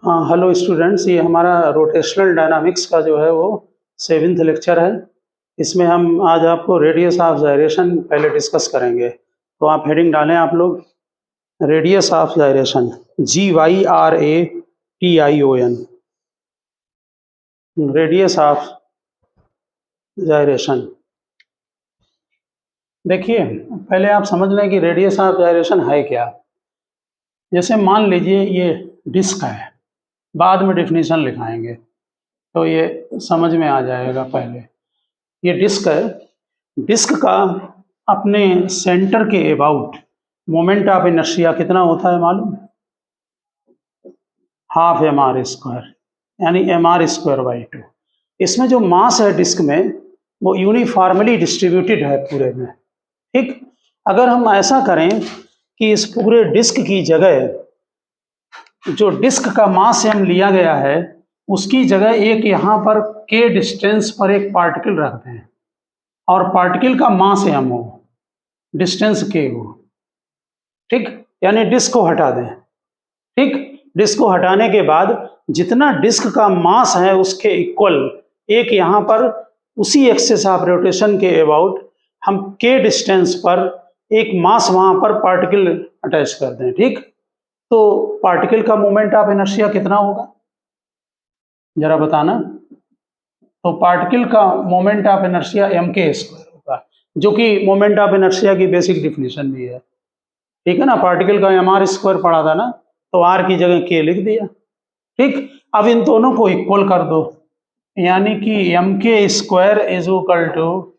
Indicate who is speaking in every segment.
Speaker 1: हाँ, hello students, ये हमारा रोटेशनल डायनामिक्स का जो है वो 7th लेक्चर है। इसमें हम आज आपको रेडियस ऑफ जायरेशन पहले डिस्कस करेंगे। तो आप हेडिंग डालें आप लोग, radius of gyration, GYRATION, radius of gyration. देखिए, पहले आप समझ लें कि रेडियस ऑफ जायरेशन है क्या। जैसे मान लीजिए ये डिस्क है, बाद में डिफिनीशन लिखाएंगे तो ये समझ में आ जाएगा। पहले ये डिस्क है, डिस्क का अपने सेंटर के अबाउट मोमेंट ऑफ इनर्शिया कितना होता है मालूम? हाफ mr², यानी mr²/2। इसमें जो मास है डिस्क में वो यूनिफॉर्मली डिस्ट्रीब्यूटेड है पूरे में। ठीक, अगर हम ऐसा करें कि इस पूरे डिस्क की जगह जो डिस्क का मास m लिया गया है उसकी जगह एक यहाँ पर k डिस्टेंस पर एक पार्टिकल रख दें और पार्टिकल का मास m हो, डिस्टेंस k हो। ठीक, यानी डिस्क को हटा दें। ठीक, डिस्क को हटाने के बाद जितना डिस्क का मास है उसके इक्वल एक यहाँ पर उसी एक्सिस ऑफ रोटेशन के अबाउट हम k डिस्टेंस पर एक मास वहां पर पार्टिकल अटैच कर दें। ठीक, तो पार्टिकल का मोमेंट ऑफ इनर्शिया कितना होगा जरा बताना। तो पार्टिकल का मोमेंट ऑफ इनर्शिया mk² होगा, जो कि मोमेंट ऑफ इनर्शिया की बेसिक डिफिनेशन भी है। ठीक है ना, पार्टिकल का mr² पढ़ा था ना, तो r की जगह k लिख दिया। ठीक, अब इन दोनों को इक्वल कर दो, यानी कि mk² is equal to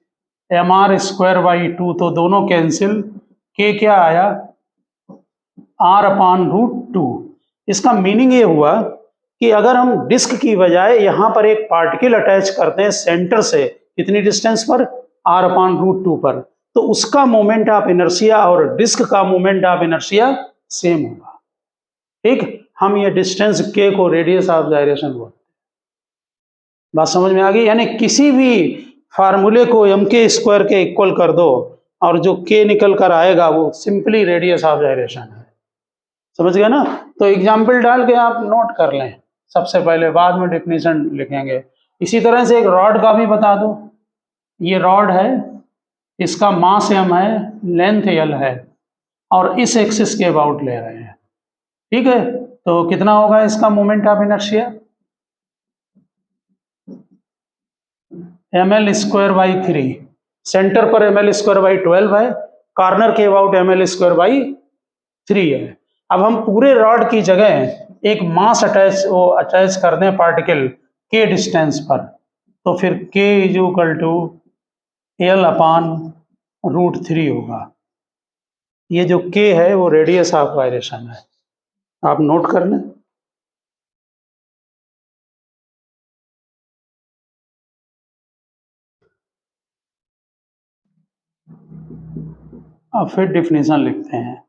Speaker 1: mr²/2, तो दोनों कैंसिल, k क्या आया r/√2। इसका मीनिंग ये हुआ कि अगर हम डिस्क की बजाय यहाँ पर एक पार्टिकल अटैच करते हैं सेंटर से, कितनी डिस्टेंस पर, r/√2 पर, तो उसका मोमेंट ऑफ इनर्शिया और डिस्क का मोमेंट ऑफ इनर्शिया सेम होगा। ठीक, हम ये डिस्टेंस k को रेडियस ऑफ जायरेशन बोलते हैं। बात समझ में आ गई? यानी किसी भी फार्मूले को mk² के इक्वल कर दो और जो k निकल कर आएगा वो सिंपली रेडियस ऑफ जायरेशन है। समझ गए ना? तो एग्जाम्पल डाल के आप नोट कर लें सबसे पहले, बाद में डिफिनीशन लिखेंगे। इसी तरह से एक रॉड का भी बता दो। ये रॉड है, इसका मास m है, लेंथ l है और इस एक्सिस के अबाउट ले रहे हैं। ठीक है, तो कितना होगा इसका moment of inertia? ml²/3। Centre पर ml²/12 है, कॉर्नर के अबाउट ml²/3 है। अब हम पूरे रॉड की जगह एक मास अटैच कर दें पार्टिकल k डिस्टेंस पर, तो फिर k is equal to l/√3 होगा। ये जो k है वो रेडियस ऑफ वायरेशन है, आप नोट कर लें। अब फिर डिफिनेशन लिखते हैं।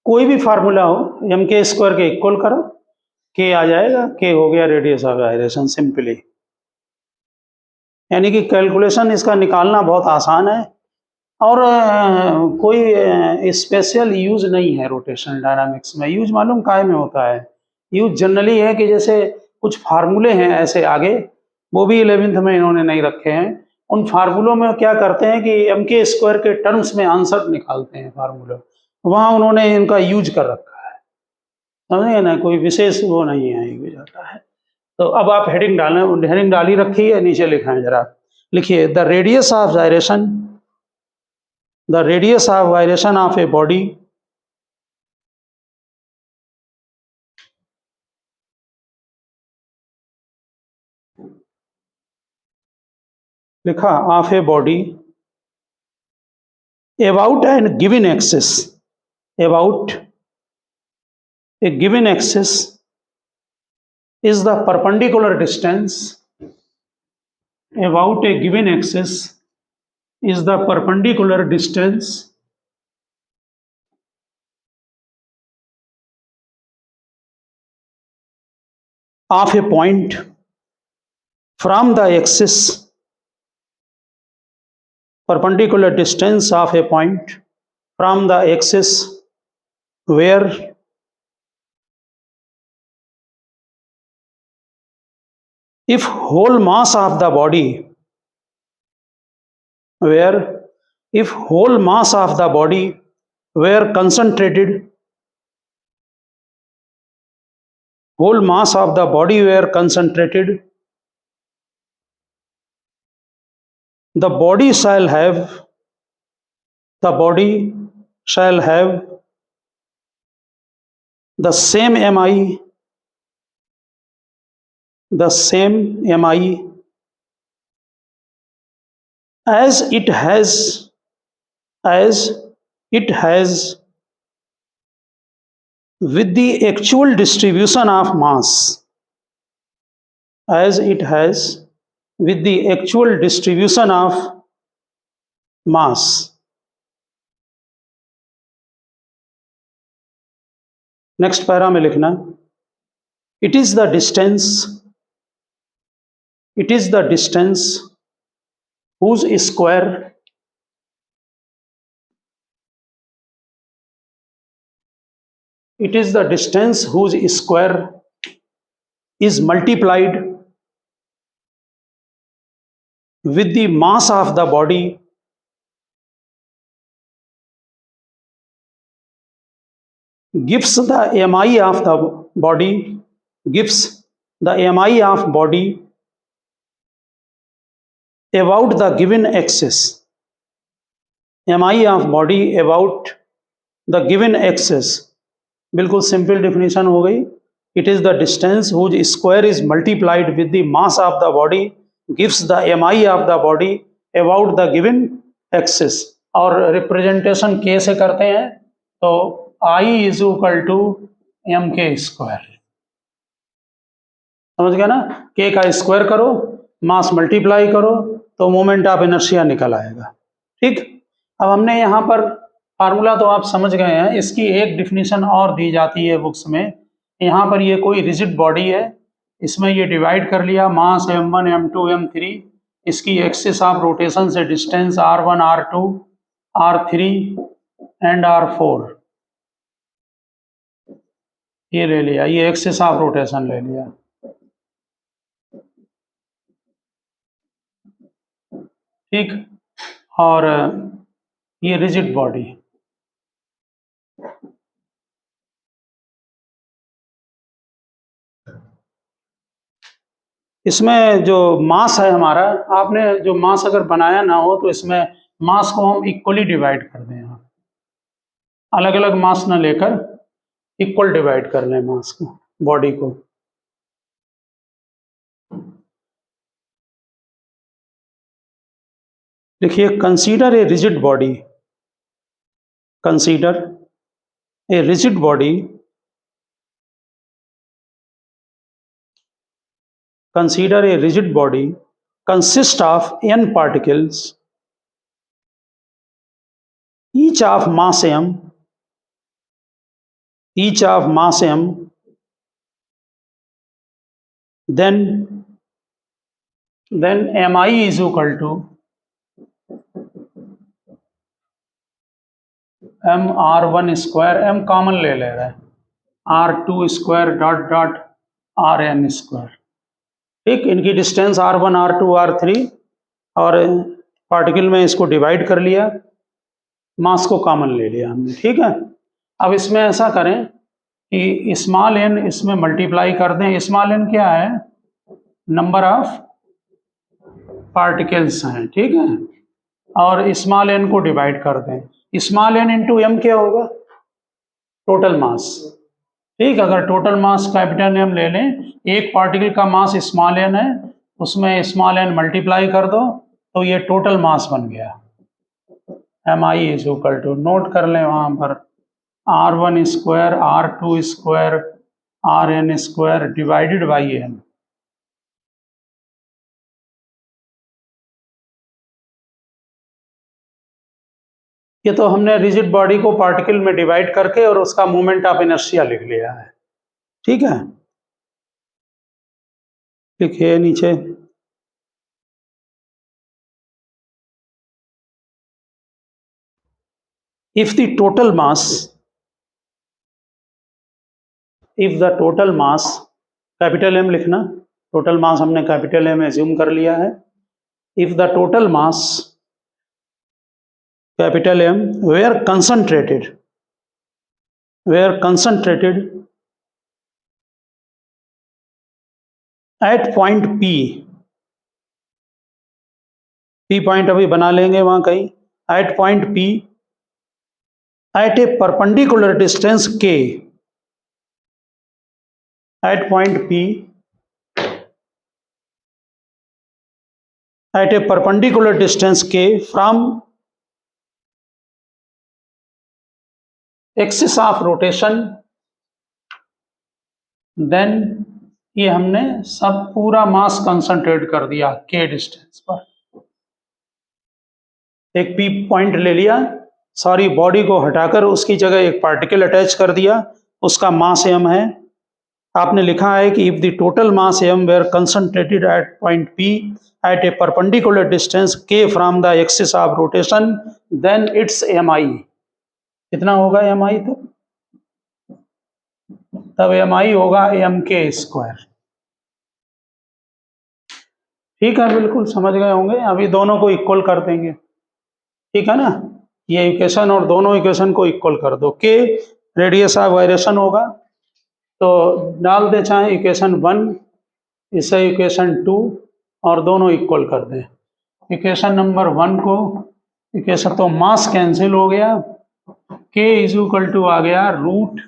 Speaker 1: कोई भी फार्मूला हो, mk² के इक्वल करो, k आ जाएगा, k हो गया रेडियस ऑफ गायरेशन सिंपली। यानी कि कैलकुलेशन इसका निकालना बहुत आसान है और कोई स्पेशल यूज नहीं है रोटेशनल डायनामिक्स में। यूज मालूम काहे में होता है? यूज जनरली है कि जैसे कुछ फार्मूले हैं ऐसे आगे, वो भी 11th में इन्होंने नहीं रखे हैं। उन फार्मूलों में क्या करते हैं कि mk² के टर्म्स में आंसर निकालते हैं फार्मूला, वहाँ उन्होंने इनका यूज कर रखा है। समझे ना, कोई विशेष वो नहीं है यूज होता है। तो अब आप हेडिंग डालें, हेडिंग डाली रखी है, नीचे लिखा है जरा, लिखिए the radius of gyration, the radius of gyration of a body लिखा of a body about an given axis, about A given axis is the perpendicular distance, about a given axis is the perpendicular distance of a point from the axis, perpendicular distance of a point from the axis where if whole mass of the body, where if whole mass of the body were concentrated, whole mass of the body were concentrated, the body shall have, the body shall have the same mi, the same mi as it has, as it has with the actual distribution of mass, as it has with the actual distribution of mass. Next para में लिखना, it is the distance, it is the distance whose square, it is the distance whose square is multiplied with the mass of the body gives the mi of the body, gives the mi of body about the given axis, mi of body about the given axis. बिल्कुल simple definition हो गई, it is the distance whose square is multiplied with the mass of the body gives the MI of the body about the given axis. और representation के से करते हैं तो I is equal to M K square, समझ गया ना, के का स्क्वायर करो, मास मल्टीप्लाई करो तो मोमेंट ऑफ इनर्शिया निकल आएगा। ठीक, अब हमने यहाँ पर फार्मूला तो आप समझ गए हैं, इसकी एक डिफिनीशन और दी जाती है बुक्स में। यहाँ पर ये कोई रिजिड बॉडी है, इसमें ये डिवाइड कर लिया मास m1 m2 m3, इसकी एक्सिस ऑफ रोटेशन से distance r1 r2 r3 and r4 ये ले लिया, ये एक्सिस ऑफ रोटेशन ले लिया। ठीक, और ये रिजिड बॉडी, इसमें जो मास है हमारा, आपने जो मास अगर बनाया ना हो तो इसमें मास को हम इक्वली डिवाइड कर दें, अलग अलग मास ना लेकर इक्वल डिवाइड कर लें मास को, बॉडी को। देखिए, consider a rigid body, consider a rigid body, consider a rigid body consists of n particles, each of mass m, each of mass m, then mi is equal to m r1 square, m common ले रहे हैं, r2 square dot dot rn square. ठीक, इनकी distance r1 r2 r3 और particle में इसको divide कर लिया, मास को कॉमन ले लिया हमने। ठीक है, अब इसमें ऐसा करें कि स्मॉल n इसमें मल्टीप्लाई कर दें। स्मॉल n क्या है, नंबर ऑफ पार्टिकल्स हैं। ठीक है, और स्मॉल n को डिवाइड कर दें। स्मॉल n इंटू m क्या होगा, टोटल मास। ठीक, अगर टोटल मास कैपिटल M ले लें, एक पार्टिकल का मास स्मॉल n है, उसमें स्मॉल n मल्टीप्लाई कर दो तो ये टोटल मास बन गया। MI is equal to, note कर लें वहाँ पर, R1 square R2 square RN square divided by M। ये तो हमने रिजिड बॉडी को पार्टिकल में डिवाइड करके और उसका मोमेंट ऑफ इनर्शिया लिख लिया है। ठीक है, लिखिए नीचे, if the total mass, if the total mass, capital M लिखना, टोटल मास हमने कैपिटल M एज्यूम कर लिया है। if the total mass capital M were concentrated at point P point अभी बना लेंगे वहां कहीं, at point P at a perpendicular distance K, at point P at a perpendicular distance K from axis of rotation, then ये हमने सब पूरा मास concentrate कर दिया K डिस्टेंस पर। एक P पॉइंट ले लिया, सारी बॉडी को हटाकर उसकी जगह एक पार्टिकल अटैच कर दिया, उसका मास M है। आपने लिखा है कि if the total mass M were concentrated at point P at a perpendicular distance K from the axis of rotation, then its MI कितना होगा? MI तब MI होगा MK स्क्वायर। ठीक है, बिल्कुल समझ गए होंगे। अभी दोनों को इक्वल कर देंगे, ठीक है ना, ये इक्वेशन और दोनों इक्वेशन को इक्वल कर दो। K रेडियस ऑफ वायरेशन होगा, तो डाल दे चाहे इक्वेशन 1, इसे इक्वेशन 2 और दोनों इक्वल कर दें। इक्वेशन नंबर 1 को इक्वेशन, तो मास कैंसिल हो गया, K इज इक्वल टू आ गया रूट,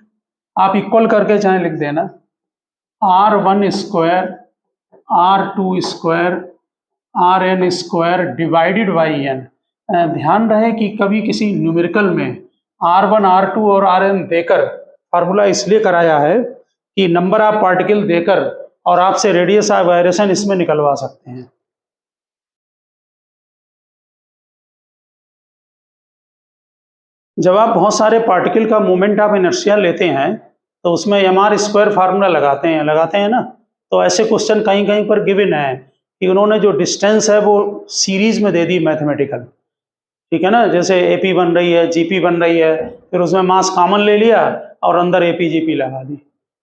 Speaker 1: आप इक्वल करके चाहे लिख देना, R1 square R2 square RN square divided by N। ध्यान रहे कि कभी किसी न्यूमेरिकल में R1 R2 और RN देकर, फार्मूला इसलिए कराया है कि नंबर ऑफ पार्टिकल देकर और आपसे रेडियस ऑफ वायरेशन इसमें निकलवा सकते हैं। जब आप बहुत सारे पार्टिकल का मोमेंट ऑफ इनर्शिया लेते हैं तो उसमें MR स्क्वायर फार्मूला लगाते हैं ना, तो ऐसे क्वेश्चन कहीं कहीं पर गिवन है कि उन्होंने जो डिस्टेंस है वो सीरीज में दे दी मैथमेटिकल, ठीक है ना, जैसे AP बन रही है, GP बन रही है, फिर उसमें मास कॉमन ले लिया और अंदर AP GP लगा दी।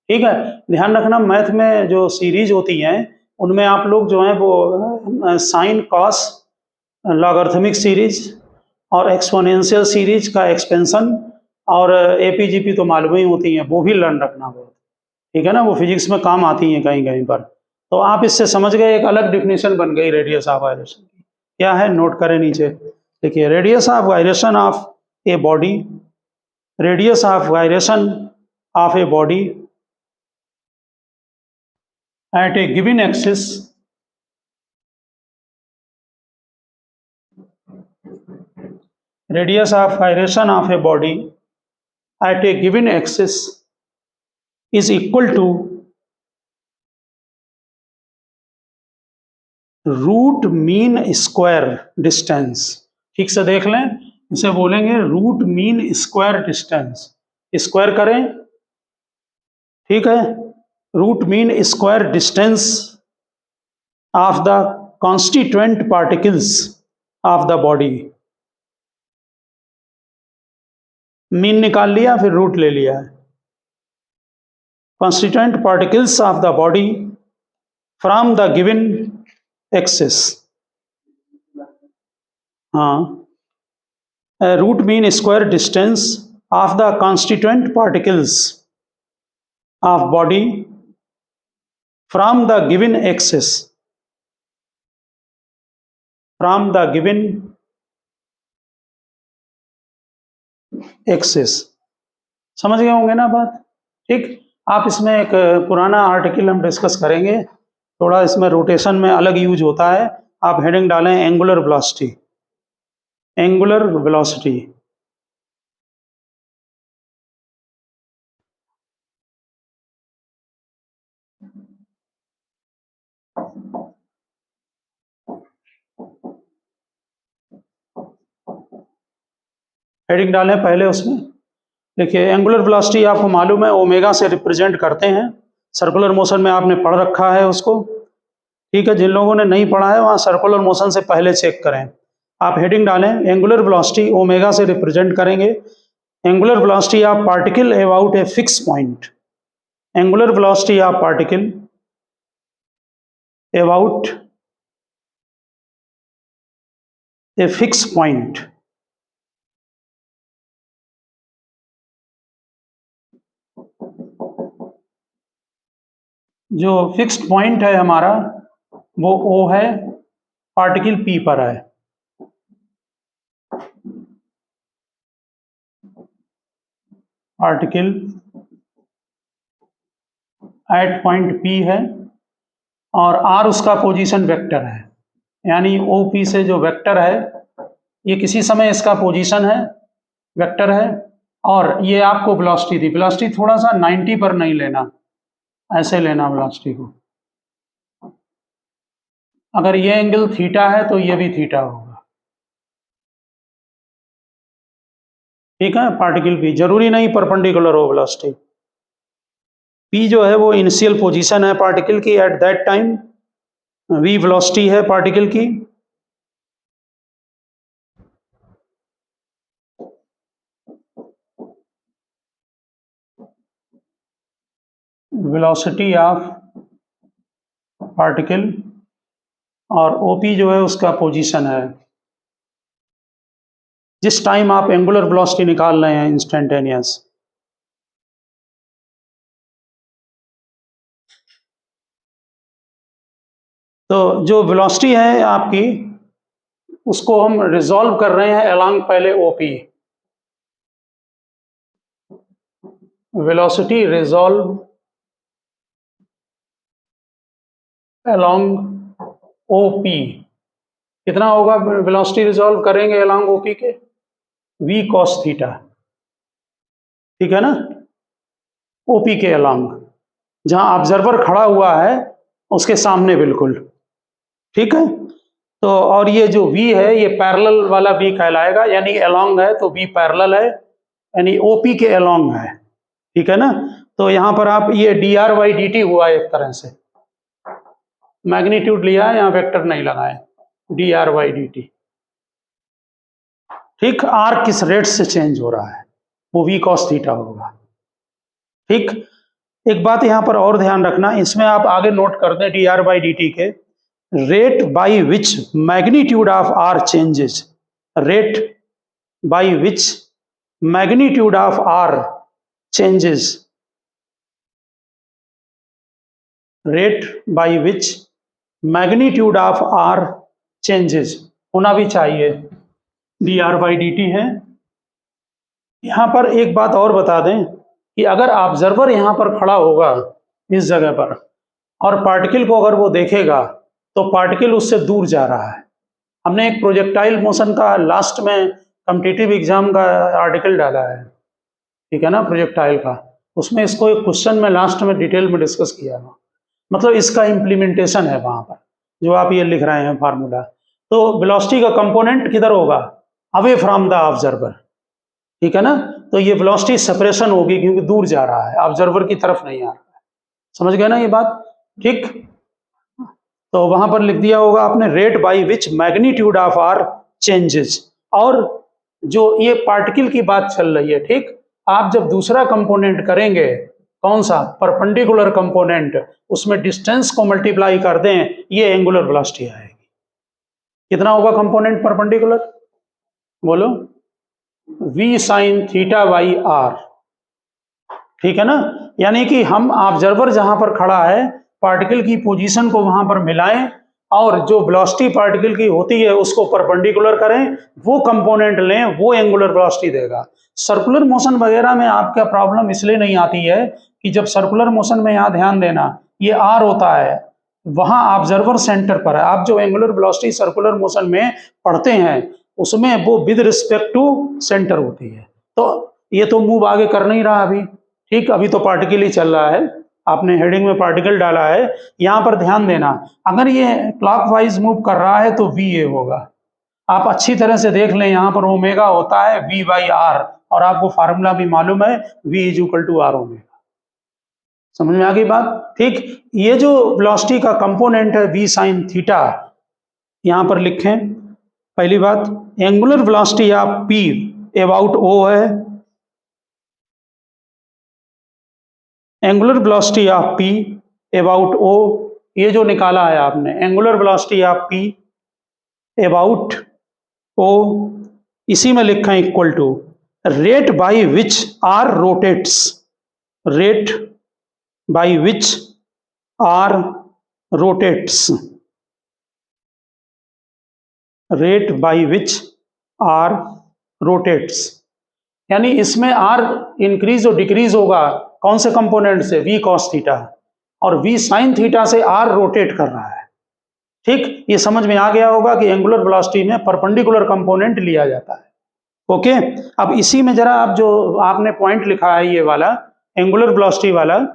Speaker 1: ठीक है, ध्यान रखना मैथ में जो सीरीज होती हैं उनमें आप लोग जो है वो साइन कॉस लॉगरिथमिक सीरीज और एक्सपोनेंशियल सीरीज का एक्सपेंशन और AP GP तो मालूम ही होती हैं, वो भी लर्न रखना बहुत, ठीक है ना, वो फिजिक्स में काम आती हैं कहीं कहीं पर। तो आप इससे समझ गए, एक अलग डिफिनेशन बन गई रेडियस ऑफ वायरेशन की। क्या है, नोट करें नीचे, देखिए, radius of gyration of a body, radius of gyration of a body at a given axis radius of gyration of a body at a given axis is equal to root mean square distance. ठीक से देख लें, इसे बोलेंगे root mean square distance, square करें, ठीक है, root mean square distance of the constituent particles of the body. Mean निकाल लिया, फिर रूट ले लिया है। Constituent particles of the body from the given axis, हाँ, root mean square distance of the constituent particles of body from the given axis, from the given axis। समझ गए होंगे ना बात? ठीक, आप इसमें एक पुराना आर्टिकल हम डिस्कस करेंगे, थोड़ा इसमें रोटेशन में अलग यूज होता है, आप हेडिंग डालें angular velocity, angular velocity. Heading डालें पहले उसमें, देखिए एंगुलर वेलोसिटी आपको मालूम है ओमेगा से रिप्रेजेंट करते हैं, सर्कुलर मोशन में आपने पढ़ रखा है उसको, ठीक है। जिन लोगों ने नहीं पढ़ा है वहाँ सर्कुलर मोशन से पहले चेक करें। आप हेडिंग डालें एंगुलर वेलोसिटी ओमेगा से रिप्रेजेंट करेंगे। Angular velocity of particle about a fix point, angular velocity of particle about a fix point, जो फिक्स्ड पॉइंट है हमारा वो O है, पार्टिकल P पर है। पार्टिकल एट पॉइंट P है और R उसका पोजीशन वेक्टर है, यानी OP से जो वेक्टर है ये किसी समय इसका पोजीशन है, वेक्टर है, और ये आपको वेलोसिटी थी। वेलोसिटी थोड़ा सा 90 पर नहीं लेना, ऐसे लेना वेलोसिटी को। अगर ये एंगल थीटा है तो ये भी थीटा होगा, ठीक है। पार्टिकल P जरूरी नहीं परपेंडिकुलर हो वेलोसिटी। P जो है वो इनिशियल पोजीशन है पार्टिकल की at that time, V velocity है पार्टिकल की, वेलोसिटी ऑफ पार्टिकल, और OP जो है उसका पोजीशन है जिस टाइम आप एंगुलर वेलोसिटी निकाल रहे हैं इंस्टेंटेनियस। तो जो वेलोसिटी है आपकी उसको हम रिजॉल्व कर रहे हैं अलोंग पहले OP, velocity resolve along OP। कितना होगा वेलोसिटी रिजॉल्व करेंगे अलोंग OP के? V cos थीटा, ठीक है ना, OP के अलोंग, जहां ऑब्जर्वर खड़ा हुआ है उसके सामने बिल्कुल, ठीक है। तो और ये जो V है ये पैरेलल वाला V कहलाएगा, यानी अलोंग है तो V पैरेलल है, यानी OP के अलोंग है, ठीक है ना। तो यहां पर आप ये dr/dt हुआ एक तरह से, मैग्नीट्यूड लिया है, यहां वेक्टर नहीं लगाए, dr/dt, ठीक। R किस रेट से चेंज हो रहा है वो V cos थीटा होगा, ठीक। एक बात यहां पर और ध्यान रखना, इसमें आप आगे नोट कर दें dr/dt के, rate by which magnitude of R changes, rate by which magnitude of R changes, rate by which magnitude of R changes होना भी चाहिए, dr/dt है। यहां पर एक बात और बता दें कि अगर ऑब्जर्वर यहां पर खड़ा होगा इस जगह पर और पार्टिकल को अगर वो देखेगा तो पार्टिकल उससे दूर जा रहा है। हमने एक प्रोजेक्टाइल मोशन का लास्ट में कॉम्पिटिटिव एग्जाम का आर्टिकल डाला है, ठीक है ना, प्रोजेक्टाइल का, उसमें इसको एक क्वेश्चन में लास्ट में डिटेल में डिस्कस किया है, मतलब इसका इम्प्लीमेंटेशन है वहां पर जो आप ये लिख रहे हैं फार्मूला। तो वेलोसिटी का कंपोनेंट किधर होगा? अवे फ्रॉम द ऑब्जर्वर, ठीक है ना। तो ये वेलोसिटी सेपरेशन होगी क्योंकि दूर जा रहा है, ऑब्जर्वर की तरफ नहीं आ रहा है, समझ गए ना ये बात, ठीक। तो वहां पर लिख दिया होगा आपने rate by which magnitude of R changes. और जो ये पार्टिकल की बात चल रही है, ठीक, आप जब दूसरा कंपोनेंट करेंगे, कौन सा? परपेंडिकुलर कंपोनेंट, उसमें डिस्टेंस को मल्टीप्लाई कर दें, ये एंगुलर वेलोसिटी आएगी। कितना होगा कंपोनेंट परपेंडिकुलर? बोलो, V sine theta by R, ठीक है ना। यानी कि हम ऑब्जर्वर जहां पर खड़ा है पार्टिकल की पोजीशन को वहां पर मिलाएं और जो वेलोसिटी पार्टिकल की होती है उसको परपेंडिकुलर करें, वो कंपोनेंट लें, वो एंगुलर वेलोसिटी देगा। सर्कुलर मोशन वगैरह में आपका प्रॉब्लम इसलिए नहीं आती है कि जब सर्कुलर मोशन में, यहाँ ध्यान देना, ये R होता है, वहां ऑब्जर्वर सेंटर पर है। आप जो एंगुलर वेलोसिटी सर्कुलर मोशन में पढ़ते हैं उसमें वो विद रिस्पेक्ट टू सेंटर होती है। तो ये तो मूव आगे कर नहीं रहा अभी, ठीक, अभी तो पार्टिकल ही चल रहा है, आपने हेडिंग में पार्टिकल डाला है। यहाँ पर ध्यान देना, अगर ये क्लॉकवाइज मूव कर रहा है तो वी ए होगा। आप अच्छी तरह से देख लें, यहाँ पर ओमेगा होता है वी बाई आर, और आपको फार्मूला भी मालूम है V is equal to R omega. समझ में आ गई बात, ठीक। ये जो वेलोसिटी का कंपोनेंट है वी साइन थीटा, यहाँ पर लिखें। पहली बात, angular velocity of P about O है, angular velocity of P about O, ये जो निकाला है आपने angular velocity of P about O, इसी में लिखा है equal to rate by which R rotates, rate by which R rotates, rate by which R rotates, यानी इसमें आर इंक्रीज और डिक्रीज होगा कौन से कंपोनेंट से, वी कॉस थीटा, और वी साइन थीटा से आर रोटेट कर रहा है, ठीक। ये समझ में आ गया होगा कि एंगुलर वेलोसिटी में परपेंडिकुलर कंपोनेंट लिया जाता है, ओके। अब इसी में जरा आप जो आपने पॉइंट लिखा है ये वाला एंगुलर वेलोसिटी वाला,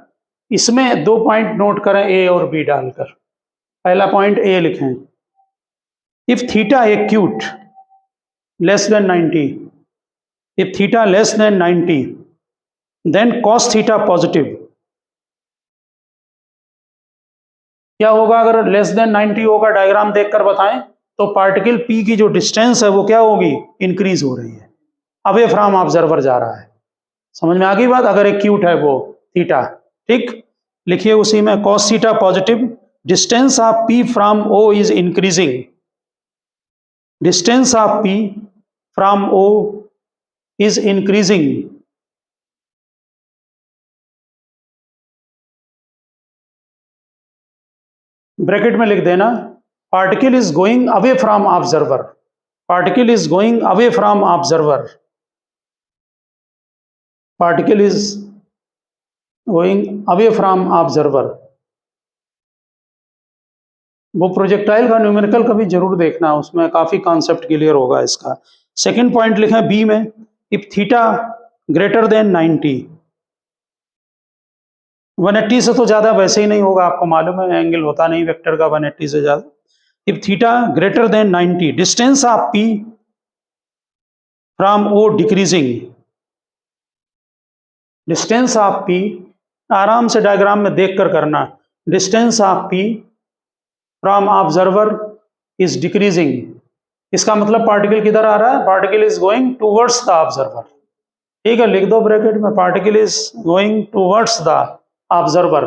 Speaker 1: इसमें 2 पॉइंट नोट करें ए और बी डालकर। पहला पॉइंट ए लिखें, if theta acute less than 90, if theta less than 90 then cos theta positive. क्या होगा अगर लेस देन 90 होगा, डायग्राम देखकर बताएं। तो पार्टिकल पी की जो डिस्टेंस है वो क्या होगी, इंक्रीज हो रही है, अवे फ्रॉम ऑब्जर्वर जा रहा है। समझ में आ गई बात, अगर एक्यूट है वो थीटा, ठीक। लिखिए उसी में cos theta positive, distance of P from O is increasing, distance of P from O is increasing, bracket में लिख देना particle is going away from observer, particle is going away from observer, particle is going away from observer. वो projectile का numerical कभी जरूर देखना, उसमें काफी कॉन्सेप्ट क्लियर होगा इसका। सेकंड पॉइंट लिखें बी में, इफ थीटा ग्रेटर देन 90, 180 से तो ज्यादा वैसे ही नहीं होगा, आपको मालूम है एंगल होता नहीं वेक्टर का 180 से ज्यादा। If theta greater than 90, distance of P from O decreasing, distance of P, आराम से डायग्राम में देखकर करना, distance of P from observer is decreasing. इसका मतलब पार्टिकल किधर आ रहा है, particle is going towards the observer, ठीक है। लिख दो ब्रैकेट में, particle is going towards the observer.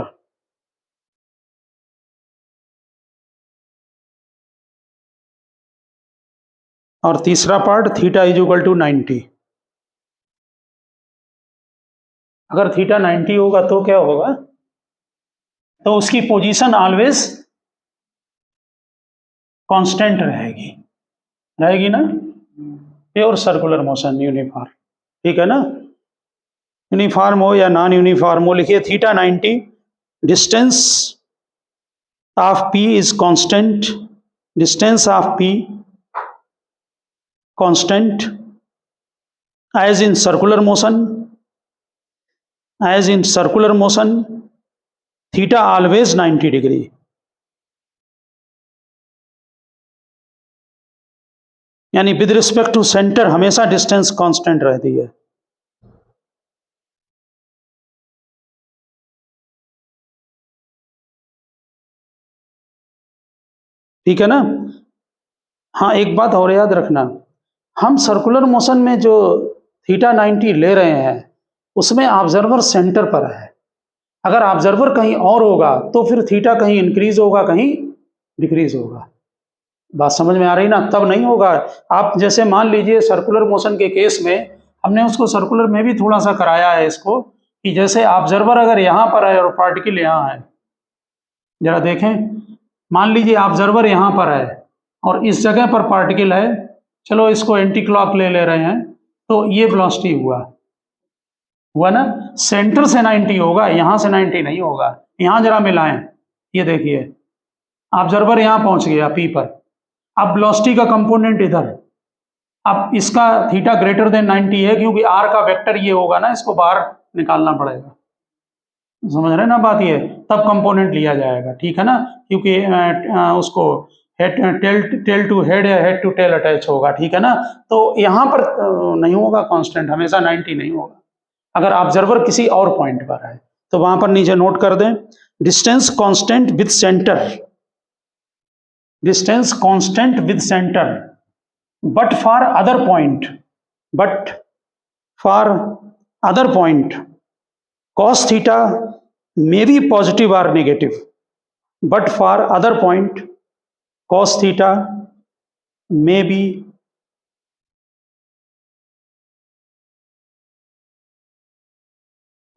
Speaker 1: और तीसरा part, theta is equal to 90, अगर थीटा 90 होगा तो क्या होगा, तो उसकी पोजीशन ऑलवेज कांस्टेंट रहेगी, रहेगी ना, प्योर सर्कुलर मोशन यूनिफॉर्म, ठीक है ना। यूनिफॉर्म हो या नॉन यूनिफॉर्म हो, लिखिए theta 90, distance of P is constant, distance of P constant as in circular motion, as in circular motion theta always 90 degree. यानी विद रिस्पेक्ट टू सेंटर हमेशा distance constant रहती है, ठीक है ना। हाँ, एक बात और याद रखना, हम सर्कुलर मोशन में जो थीटा 90 ले रहे हैं उसमें ऑब्जर्वर सेंटर पर है। अगर ऑब्जर्वर कहीं और होगा तो फिर थीटा कहीं इंक्रीज होगा, कहीं डिक्रीज होगा। बात समझ में आ रही ना, तब नहीं होगा। आप जैसे मान लीजिए सर्कुलर मोशन के केस में हमने उसको सर्कुलर में भी थोड़ा सा कराया है इसको, कि जैसे ऑब्जर्वर अगर यहाँ पर है और पार्टिकल यहाँ है, जरा देखें, मान लीजिए ऑब्जर्वर यहाँ पर है और इस जगह पर पार्टिकल है, चलो इसको एंटी क्लॉक ले रहे हैं, तो ये वेलोसिटी हुआ ना, सेंटर से 90 होगा, यहाँ से 90 नहीं होगा। यहाँ जरा मिलाएं, ये देखिए ऑब्जर्वर यहाँ पहुंच गया पी पर, अब वेलोसिटी का कंपोनेंट इधर, अब इसका थीटा ग्रेटर देन 90 है क्योंकि आर का वेक्टर ये होगा ना, इसको बाहर निकालना पड़ेगा, समझ रहे ना बात, ये तब कंपोनेंट लिया जाएगा, ठीक है ना, क्योंकि उसको टेल टू हेड या हेड टू टेल अटैच होगा, ठीक है ना, तो यहाँ पर नहीं होगा कांस्टेंट, हमेशा 90 नहीं होगा अगर ऑब्जर्वर किसी और पॉइंट पर है, तो वहां पर नीचे नोट कर दें, distance constant with centre, distance constant with centre, but for other point, but for other point cos theta may be positive or negative, but for other point cos theta may be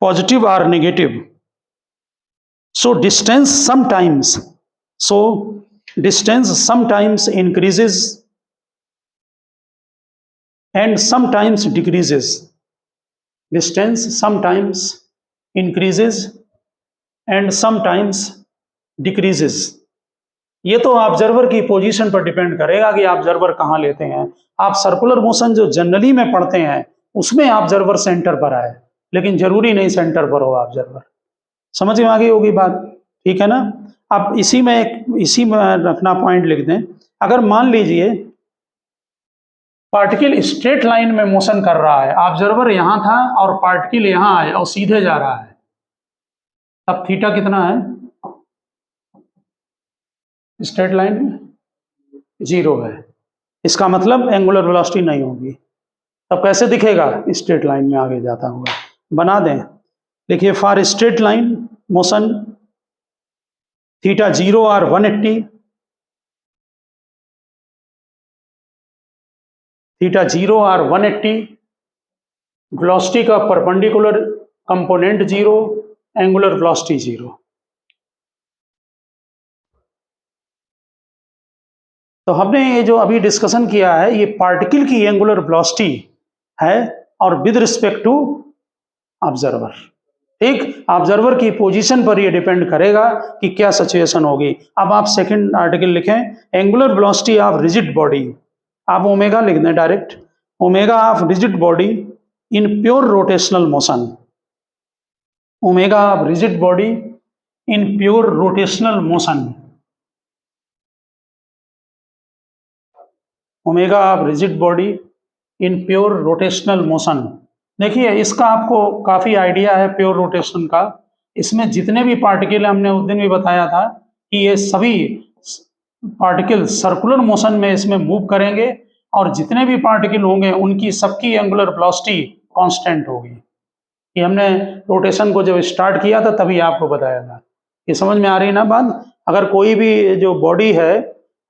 Speaker 1: positive or negative. So distance sometimes increases and sometimes decreases. Distance sometimes increases and sometimes decreases. ये तो observer की position पर depend करेगा कि observer कहाँ लेते हैं। आप सर्कुलर मोशन जो जनरली में पढ़ते हैं उसमें ऑब्जर्वर सेंटर पर आए, लेकिन जरूरी नहीं सेंटर पर हो ऑब्जर्वर, समझ में आ गई होगी बात, ठीक है ना। अब इसी में रखना पॉइंट लिख दें, अगर मान लीजिए पार्टिकल स्ट्रेट लाइन में मोशन कर रहा है, ऑब्जर्वर यहां था और पार्टिकल यहां आए और सीधे जा रहा है, तब थीटा कितना है स्ट्रेट लाइन में 0 है, इसका मतलब एंगुलर वेलोसिटी नहीं होगी। तब कैसे दिखेगा स्ट्रेट लाइन में आगे जाता हुआ, बना दें, देखिए for straight line motion theta 0 और 180, थीटा 0 और 180, वेलोसिटी का परपेंडिकुलर कंपोनेंट 0, एंगुलर वेलोसिटी 0। तो हमने ये जो अभी डिस्कशन किया है ये पार्टिकल की एंगुलर वेलोसिटी है और विद रिस्पेक्ट टू ऑब्जर्वर, ठीक, ऑब्जर्वर की पोजीशन पर ये डिपेंड करेगा कि क्या सिचुएशन होगी। अब आप सेकंड आर्टिकल लिखें, angular velocity of rigid body, आप ओमेगा लिख दें direct, omega of rigid body in pure rotational motion, omega of rigid body in pure rotational motion, omega of rigid body in pure rotational motion. देखिए इसका आपको काफ़ी idea है pure rotation का, इसमें जितने भी पार्टिकल हमने उस दिन भी बताया था कि ये सभी पार्टिकल सर्कुलर मोशन में इसमें मूव करेंगे और जितने भी पार्टिकल होंगे उनकी सबकी एंगुलर वेलोसिटी कांस्टेंट होगी। ये हमने रोटेशन को जब स्टार्ट किया था तभी आपको बताया था, ये समझ में आ रही ना बात। अगर कोई भी जो बॉडी है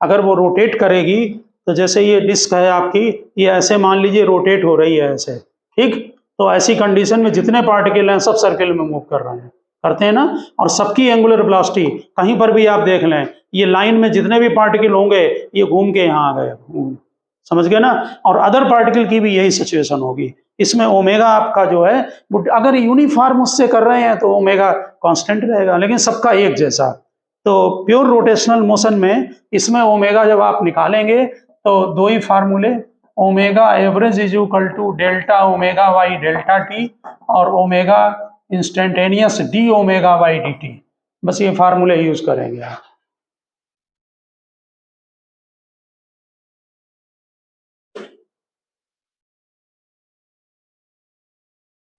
Speaker 1: अगर वो रोटेट करेगी, तो जैसे ये डिस्क है आपकी, ये ऐसे मान लीजिए रोटेट हो रही है ऐसे, ठीक, तो ऐसी कंडीशन में जितने पार्टिकल हैं सब सर्किल में मूव कर रहे हैं, करते हैं ना, और सबकी एंगुलर वेलोसिटी कहीं पर भी आप देख लें, ये लाइन में जितने भी पार्टिकल होंगे ये घूम के यहाँ आ गए, समझ गए ना। और अदर पार्टिकल की भी यही सिचुएशन होगी, इसमें ओमेगा आपका जो है अगर यूनिफॉर्म उससे कर रहे हैं तो ओमेगा कांस्टेंट रहेगा, लेकिन सबका एक जैसा। तो प्योर रोटेशनल मोशन में इसमें ओमेगा जब आप निकालेंगे तो दो ही फार्मूले, omega average is equal to delta omega by delta T और omega instantaneous D omega by D T, बस ये फार्मूले यूज करेंगे आप।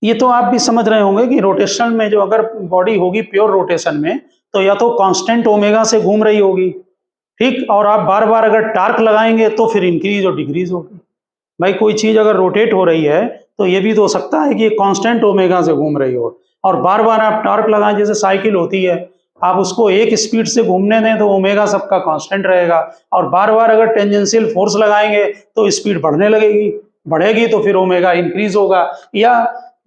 Speaker 1: ये तो आप भी समझ रहे होंगे कि रोटेशन में जो अगर बॉडी होगी प्योर रोटेशन में तो या तो कांस्टेंट ओमेगा से घूम रही होगी, ठीक, और आप बार बार अगर टार्क लगाएंगे तो फिर इंक्रीज और डिक्रीज होगी। भाई कोई चीज अगर रोटेट हो रही है तो ये भी तो हो सकता है कि ये कांस्टेंट ओमेगा से घूम रही हो, और बार बार आप टार्क लगाएं, जैसे साइकिल होती है आप उसको एक स्पीड से घूमने दें तो ओमेगा सबका कांस्टेंट रहेगा, और बार बार अगर टेंजेंशियल फोर्स लगाएंगे तो स्पीड बढ़ने लगेगी, बढ़ेगी तो फिर ओमेगा इंक्रीज होगा। या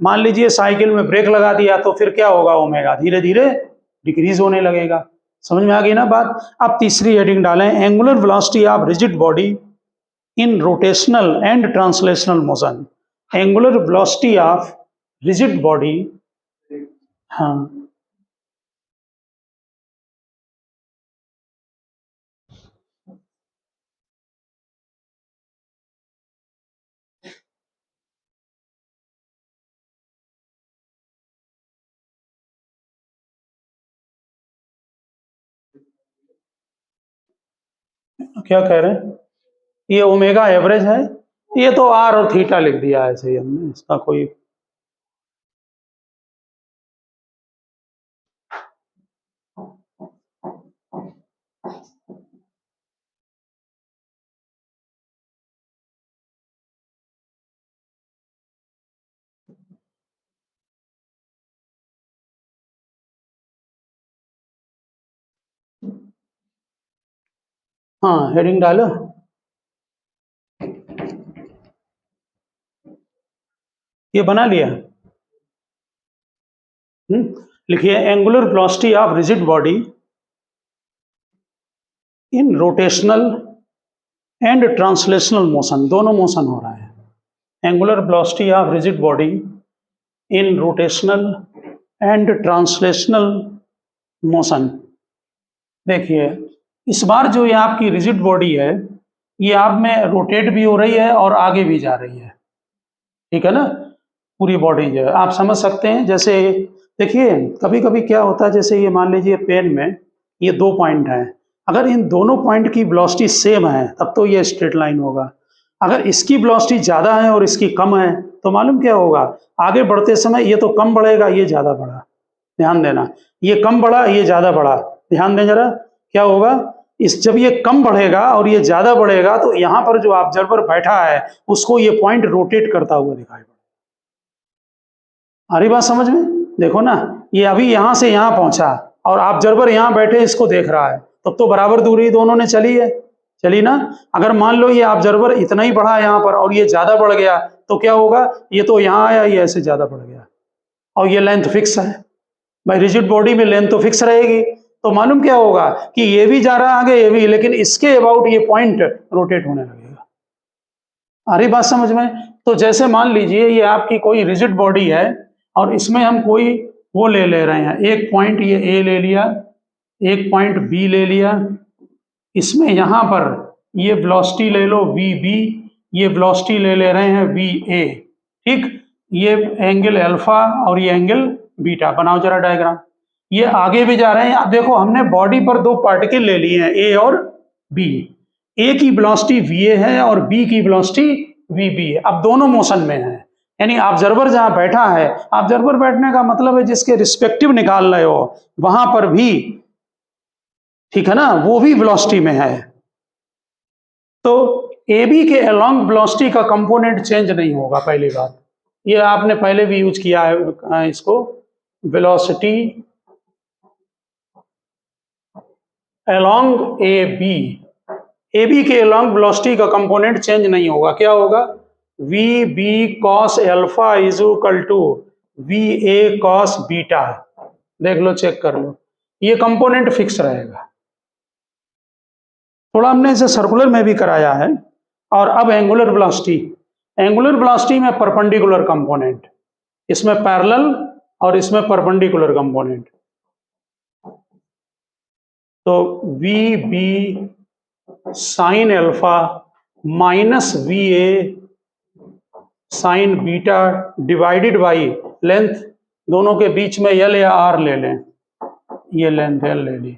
Speaker 1: मान लीजिए साइकिल में ब्रेक लगा दिया तो फिर क्या होगा, ओमेगा धीरे धीरे डिक्रीज होने लगेगा। समझ में आ गई ना बात। अब तीसरी हेडिंग डालें, angular velocity of rigid body in rotational and translational motion, angular velocity of rigid body, हाँ क्या कह रहे हैं, ये ओमेगा एवरेज है, ये तो आर और थीटा लिख दिया ऐसे ही हमने, इसका कोई हाँ हेडिंग डालो। ये बना लिया। लिखिए angular velocity of rigid body in rotational and translational motion, दोनों मोशन हो रहा है। Angular velocity of rigid body in rotational and translational motion. देखिए इस बार जो ये आपकी रिजिड बॉडी है, ये आप में रोटेट भी हो रही है और आगे भी जा रही है, ठीक है ना। पूरी बॉडी जो है आप समझ सकते हैं। जैसे देखिए कभी कभी क्या होता है, जैसे ये मान लीजिए पेन में ये 2 पॉइंट हैं, अगर इन दोनों पॉइंट की वेलोसिटी सेम है तब तो ये स्ट्रेट लाइन होगा। अगर इसकी वेलोसिटी ज़्यादा है और इसकी कम है तो मालूम क्या होगा, आगे बढ़ते समय ये तो कम बढ़ेगा, ये ज़्यादा बढ़ा। ध्यान देना, ये कम बढ़ा, ये ज़्यादा बढ़ा। ध्यान दें जरा, क्या होगा, इस जब ये कम बढ़ेगा और ये ज़्यादा बढ़ेगा तो यहाँ पर जो ऑब्जर्वर बैठा है उसको ये पॉइंट रोटेट करता हुआ दिखाई पड़ेगा। आ रही बात समझ में? देखो ना, ये अभी यहाँ से यहाँ पहुंचा और ऑब्जर्वर यहाँ बैठे इसको देख रहा है, तब तो बराबर दूरी दोनों ने चली है, चली ना। अगर मान लो ये ऑब्जर्वर इतना ही बढ़ा यहाँ पर और ये ज्यादा बढ़ गया तो क्या होगा, ये तो यहाँ आया, ये ऐसे ज्यादा बढ़ गया और ये लेंथ फिक्स है। भाई रिजिड बॉडी में लेंथ तो फिक्स रहेगी, तो मालूम क्या होगा कि ये भी जा रहा है आगे, ये भी, लेकिन इसके अबाउट ये पॉइंट रोटेट होने लगेगा। आ रही बात समझ में? तो जैसे मान लीजिए ये आपकी कोई रिजिड बॉडी है और इसमें हम कोई वो ले रहे हैं, एक पॉइंट ये ए ले लिया, एक पॉइंट बी ले लिया, इसमें यहाँ पर ये वेलोसिटी ले लो वी बी, ये वेलोसिटी ले रहे हैं वी ए, ठीक। ये एंगल अल्फा और ये एंगल बीटा, बनाओ जरा डायग्राम। ये आगे भी जा रहे हैं। अब देखो हमने बॉडी पर 2 पार्टिकल ले लिए हैं, ए और बी। ए की वेलोसिटी वी ए है और बी की वेलोसिटी वी बी है। अब दोनों मोशन में है, यानी ऑब्जर्वर जहां बैठा है, ऑब्जर्वर बैठने का मतलब है जिसके रिस्पेक्टिव निकाल रहे हो वहां पर भी, ठीक है ना, वो भी वेलोसिटी में है। तो ए बी के अलोंग वेलोसिटी का कंपोनेंट चेंज नहीं होगा। पहली बात, ये आपने पहले भी यूज किया है इसको, वेलोसिटी अलोंग ए बी के अलोंग वेलोसिटी का कंपोनेंट चेंज नहीं होगा। क्या होगा, V B cos alpha is equal to V A cos beta. देख लो, चेक कर लो, ये कंपोनेंट फिक्स रहेगा। थोड़ा हमने इसे सर्कुलर में भी कराया है। और अब एंगुलर वेलोसिटी, एंगुलर वेलोसिटी में परपेंडिकुलर कंपोनेंट, इसमें पैरेलल और इसमें परपेंडिकुलर कंपोनेंट। तो V B sine alpha minus V A sine beta divided by length, दोनों के बीच में एल या आर ले लें, ये लेंथ एल ले ली।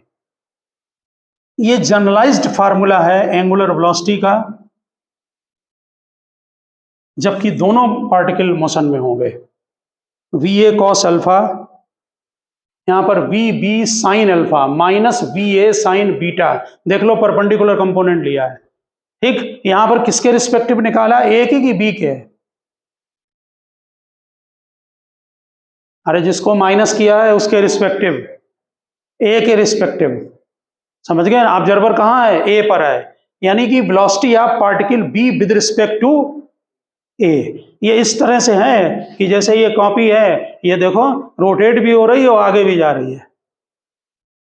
Speaker 1: ये जनरलाइज्ड फार्मूला है एंगुलर वेलोसिटी का, जबकि दोनों पार्टिकल मोशन में होंगे। वी ए कॉस अल्फा, यहां पर V B sine alpha minus V A sine beta, देख लो परपेंडिकुलर कंपोनेंट लिया है, ठीक। यहां पर किसके रिस्पेक्टिव निकाला, ए के कि बी के? अरे जिसको माइनस किया है उसके रिस्पेक्टिव, ए के रिस्पेक्टिव, समझ गए? ऑब्जर्वर कहां है, ए पर है, यानी कि velocity of particle B with respect to A. ये इस तरह से है कि जैसे ये कॉपी है, ये देखो रोटेट भी हो रही है और आगे भी जा रही है,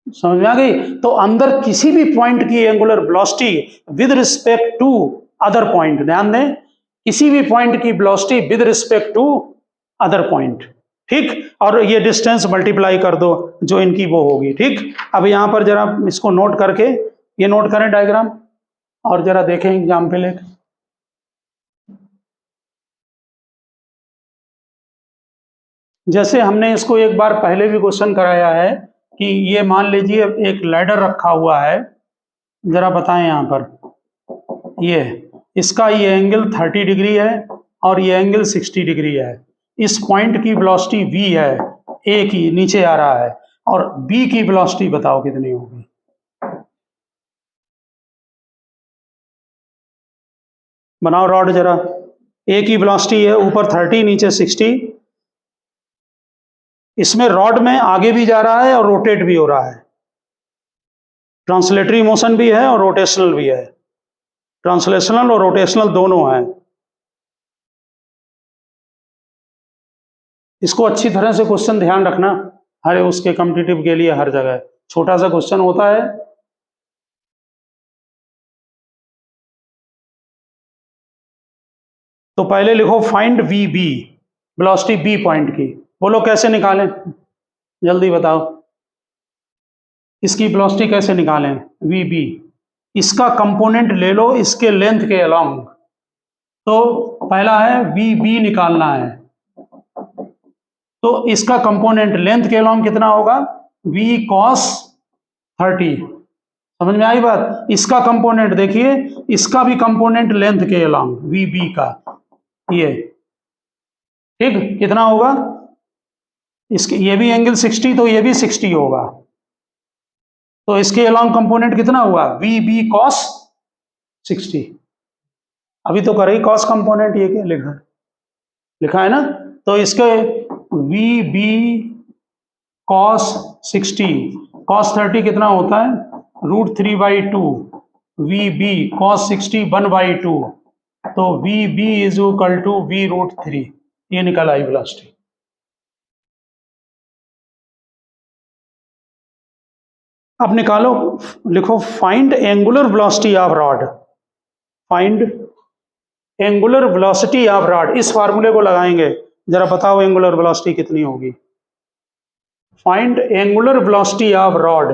Speaker 1: समझ में आ गई? तो अंदर किसी भी पॉइंट की angular velocity with respect to other point, ध्यान दें, किसी भी पॉइंट की velocity with respect to other point, ठीक। और ये डिस्टेंस मल्टीप्लाई कर दो जो इनकी वो होगी, ठीक। अब यहां पर जरा इसको नोट करके, ये नोट करें डायग्राम और जरा देखें एग्जाम्पल एक। जैसे हमने इसको एक बार पहले भी क्वेश्चन कराया है कि ये मान लीजिए एक लैडर रखा हुआ है जरा बताएं यहाँ पर, ये इसका ये एंगल 30 डिग्री है और ये एंगल 60 डिग्री है। इस पॉइंट की वेलोसिटी v है, a की नीचे आ रहा है, और b की वेलोसिटी बताओ कितनी होगी। बनाओ रॉड जरा। a की वेलोसिटी है ऊपर 30 नीचे 60। इसमें रॉड में आगे भी जा रहा है और रोटेट भी हो रहा है, ट्रांसलेटरी मोशन भी है और रोटेशनल भी है, ट्रांसलेशनल और रोटेशनल दोनों है। इसको अच्छी तरह से क्वेश्चन ध्यान रखना, हर उसके कॉम्पिटिटिव के लिए हर जगह छोटा सा क्वेश्चन होता है। तो पहले लिखो find V B, velocity B point की। बोलो कैसे निकालें, जल्दी बताओ। इसकी वेलोसिटी कैसे निकालें वी बी। इसका कंपोनेंट ले लो इसके लेंथ के अलोंग। तो पहला है वी बी निकालना है, तो इसका कंपोनेंट लेंथ के अलोंग कितना होगा, v cos 30। समझ में आई बात। इसका कंपोनेंट देखिए, इसका भी कंपोनेंट लेंथ के अलोंग वी बी का, ये ठीक कितना होगा, इसके ये भी एंगल 60 तो ये भी 60 होगा, तो इसके अलोंग कंपोनेंट कितना हुआ, वी बी cos 60। अभी तो कर ही cos कंपोनेंट, ये क्या लिखा है ना। तो इसके वी बी cos 60, cos 30 कितना होता है, √3/2, वी बी cos 60 1/2, तो V B is equal to v√3। ये निकल आई वेलोसिटी। अब निकालो, लिखो find angular velocity of rod. Find angular velocity of rod, इस फार्मूले को लगाएंगे, जरा बताओ एंगुलर वेलोसिटी कितनी होगी। Find angular velocity of rod,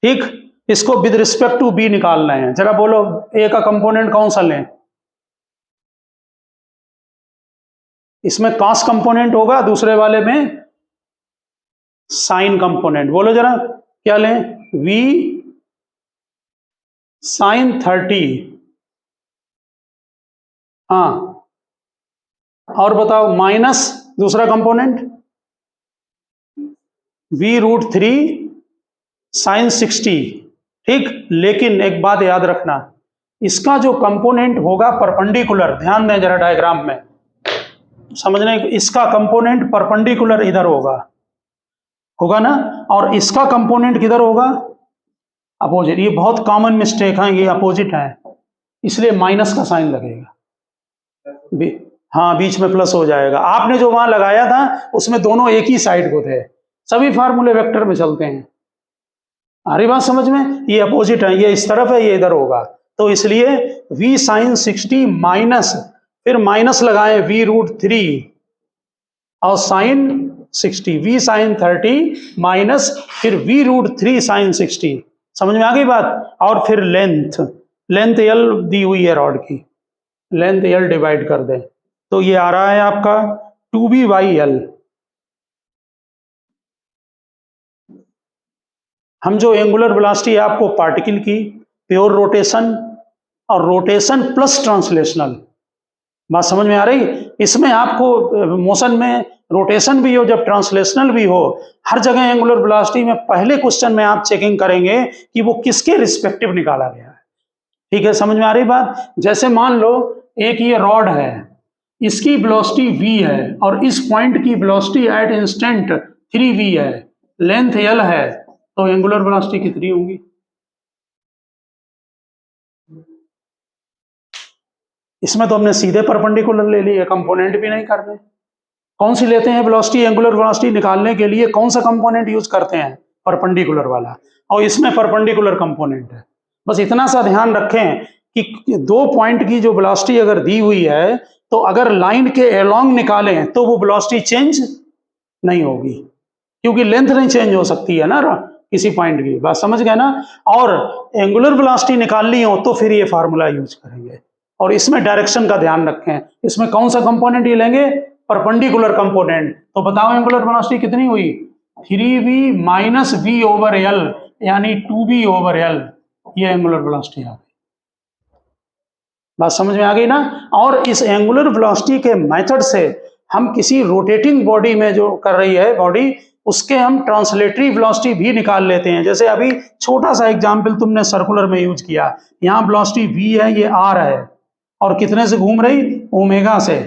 Speaker 1: ठीक। इसको विद रिस्पेक्ट टू बी निकालना है। जरा बोलो ए का कंपोनेंट कौन सा लें। इसमें कॉस कंपोनेंट होगा, दूसरे वाले में साइन कंपोनेंट। बोलो जरा क्या लें, v sin 30। हाँ, और बताओ माइनस दूसरा कंपोनेंट v√3 sin 60, ठीक। लेकिन एक बात याद रखना, इसका जो कंपोनेंट होगा परपेंडिकुलर, ध्यान दें जरा डायग्राम में समझने, इसका कंपोनेंट परपेंडिकुलर इधर होगा ना, और इसका कंपोनेंट किधर होगा, अपोजिट। ये बहुत कॉमन मिस्टेक है, ये अपोजिट है, इसलिए माइनस का साइन लगेगा। हाँ, बीच में प्लस हो जाएगा। आपने जो वहां लगाया था उसमें दोनों एक ही साइड को थे, सभी फार्मूले वेक्टर में चलते हैं। आ रही बात समझ में, ये अपोजिट है, ये इस तरफ है, ये इधर होगा, तो इसलिए v sin 60 माइनस, फिर माइनस लगाए v√3 और साइन 60, v sin 30 माइनस फिर v√3 sin 60। समझ में आ गई बात। और फिर लेंथ l दी हुई है रॉड की, लेंथ l डिवाइड कर दें, तो ये आ रहा है आपका 2b/l। हम जो एंगुलर वेलोसिटी आपको पार्टिकल की, प्योर रोटेशन और रोटेशन प्लस ट्रांसलेशनल, बात समझ में आ रही। इसमें आपको मोशन में रोटेशन भी हो जब ट्रांसलेशनल भी हो, हर जगह एंगुलर वेलोसिटी में पहले क्वेश्चन में आप चेकिंग करेंगे कि वो किसके रिस्पेक्टिव निकाला गया है। ठीक है, समझ में आ रही बात। जैसे मान लो एक ये रॉड है, इसकी वेलोसिटी v है और इस पॉइंट की वेलोसिटी एट इंस्टेंट 3v है, लेंथ l है, तो एंगुलर वेलोसिटी कितनी होगी। इसमें तो हमने सीधे परपेंडिकुलर ले ली है, कंपोनेंट भी नहीं करने। कौन सी लेते हैं वेलोसिटी, एंगुलर वेलोसिटी निकालने के लिए कौन सा कंपोनेंट यूज करते हैं, परपेंडिकुलर वाला, और इसमें परपेंडिकुलर कंपोनेंट है। बस इतना सा ध्यान रखें कि दो पॉइंट की जो वेलोसिटी अगर दी हुई है, तो अगर लाइन के अलोंग निकालें तो वो वेलोसिटी चेंज नहीं होगी, क्योंकि लेंथ नहीं चेंज हो सकती है ना किसी पॉइंट की, बात समझ गए ना। और एंगुलर वेलोसिटी निकालनी हो तो फिर ये फार्मूला यूज करेंगे। और इसमें डायरेक्शन का ध्यान रखें, इसमें कौन सा कंपोनेंट ये लेंगे, परपेंडिकुलर कंपोनेंट। तो बताओ एंगुलर वेलोसिटी कितनी हुई, 3v - v/l, यानी 2b/l, ये एंगुलर वेलोसिटी आ गई। बात समझ में आ गई ना। और इस एंगुलर वेलोसिटी के मेथड से हम किसी रोटेटिंग बॉडी में जो कर रही है बॉडी, उसके हम ट्रांसलेटरी वेलोसिटी भी निकाल लेते हैं। जैसे अभी छोटा सा एग्जांपल तुमने सर्कुलर में यूज किया, यहाँ वेलोसिटी v है, ये r है, और कितने से घूम रही, ओमेगा से,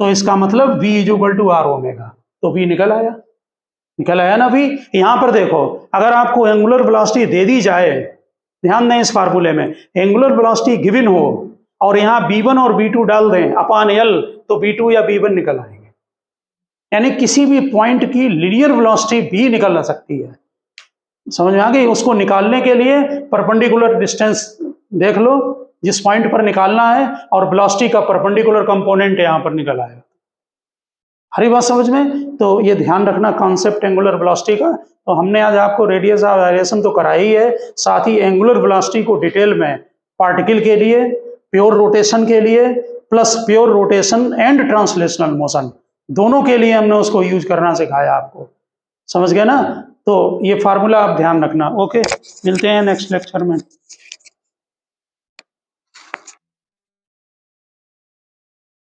Speaker 1: तो इसका मतलब v = r ओमेगा, तो v निकल आया ना v। यहाँ पर देखो, अगर आपको एंगुलर वेलोसिटी दे दी जाए, ध्यान दें इस फार्मूले में, एंगुलर वेलोसिटी गिवन हो और यहाँ b1 और b2 डाल दें अपॉन l, तो b2 या b1 निकल आएंगे। यानी किसी भी पॉइंट की लीनियर वेलोसिटी भी निकल सकती है। समझ में आ गई। उसको निकालने के लिए परपेंडिकुलर डिस्टेंस देख लो जिस पॉइंट पर निकालना है, और वेलोसिटी का परपेंडिकुलर कंपोनेंट यहाँ पर निकल आएगा। हरी बात समझ में। तो ये ध्यान रखना कॉन्सेप्ट एंगुलर वेलोसिटी का। तो हमने आज आपको रेडियस ऑफ वाइब्रेशन तो कराई ही है, साथ ही एंगुलर वेलोसिटी को डिटेल में पार्टिकल के लिए, प्योर रोटेशन के लिए, plus pure rotation and translational motion, दोनों के लिए हमने उसको यूज करना सिखाया आपको। समझ गए ना। तो ये फार्मूला आप ध्यान रखना। ओके, मिलते हैं नेक्स्ट लेक्चर में।